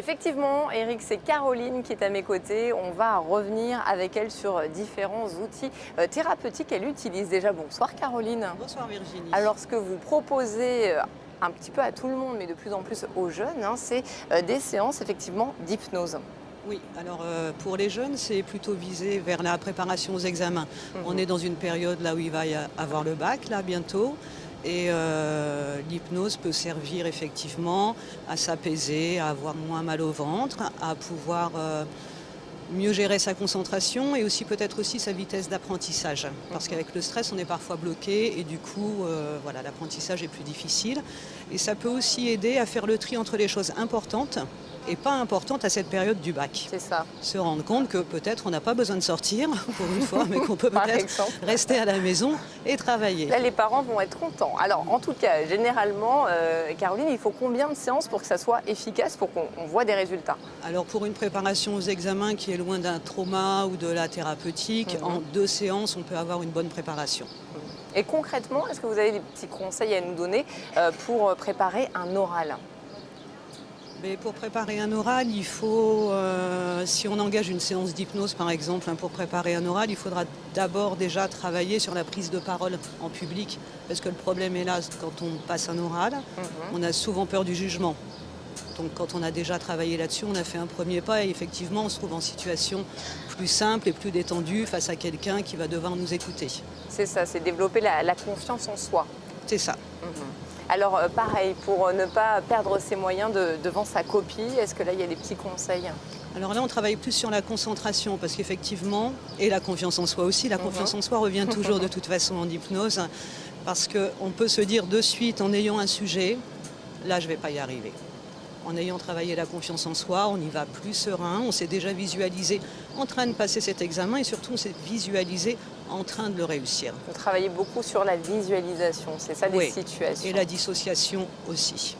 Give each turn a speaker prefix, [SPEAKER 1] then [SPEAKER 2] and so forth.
[SPEAKER 1] Effectivement, Eric, c'est Caroline qui est à mes côtés. On va revenir avec elle sur différents outils thérapeutiques qu'elle utilise déjà. Bonsoir Caroline.
[SPEAKER 2] Bonsoir Virginie.
[SPEAKER 1] Alors ce que vous proposez un petit peu à tout le monde, mais de plus en plus aux jeunes, c'est des séances effectivement d'hypnose.
[SPEAKER 2] Oui, alors pour les jeunes, c'est plutôt visé vers la préparation aux examens. On est dans une période là où il va y avoir le bac, là bientôt. Et l'hypnose peut servir effectivement à s'apaiser, à avoir moins mal au ventre, à pouvoir mieux gérer sa concentration et aussi peut-être aussi sa vitesse d'apprentissage. Parce qu'avec le stress, on est parfois bloqué et du coup, voilà, l'apprentissage est plus difficile. Et ça peut aussi aider à faire le tri entre les choses importantes et pas importantes à cette période du bac.
[SPEAKER 1] C'est ça.
[SPEAKER 2] Se rendre compte que peut-être on n'a pas besoin de sortir pour une fois, mais qu'on peut
[SPEAKER 1] Par
[SPEAKER 2] peut-être
[SPEAKER 1] exemple.
[SPEAKER 2] rester à la maison et travailler.
[SPEAKER 1] Là, les parents vont être contents. Alors, en tout cas, généralement, Caroline, il faut combien de séances pour que ça soit efficace, pour qu'on voit des résultats?
[SPEAKER 2] Alors pour une préparation aux examens qui est loin d'un trauma ou de la thérapeutique, en 2 séances, on peut avoir une bonne préparation.
[SPEAKER 1] Et concrètement, est-ce que vous avez des petits conseils à nous donner pour préparer un oral?
[SPEAKER 2] Mais pour préparer un oral, il faut, si on engage une séance d'hypnose par exemple, pour préparer un oral, il faudra d'abord déjà travailler sur la prise de parole en public. Parce que le problème est là, quand on passe un oral, on a souvent peur du jugement. Donc quand on a déjà travaillé là-dessus, on a fait un premier pas et effectivement on se trouve en situation plus simple et plus détendue face à quelqu'un qui va devoir nous écouter.
[SPEAKER 1] C'est ça, c'est développer la confiance en soi.
[SPEAKER 2] C'est ça.
[SPEAKER 1] Alors pareil, pour ne pas perdre ses moyens devant sa copie, est-ce que là il y a des petits conseils?
[SPEAKER 2] Alors là, on travaille plus sur la concentration parce qu'effectivement, et la confiance en soi aussi, la confiance en soi revient toujours de toute façon en hypnose parce qu'on peut se dire de suite en ayant un sujet, là je ne vais pas y arriver. En ayant travaillé la confiance en soi, on y va plus serein, on s'est déjà visualisé en train de passer cet examen et surtout on s'est visualisé en train de le réussir.
[SPEAKER 1] Vous travaillez beaucoup sur la visualisation, c'est ça, des situations.
[SPEAKER 2] Et la dissociation aussi.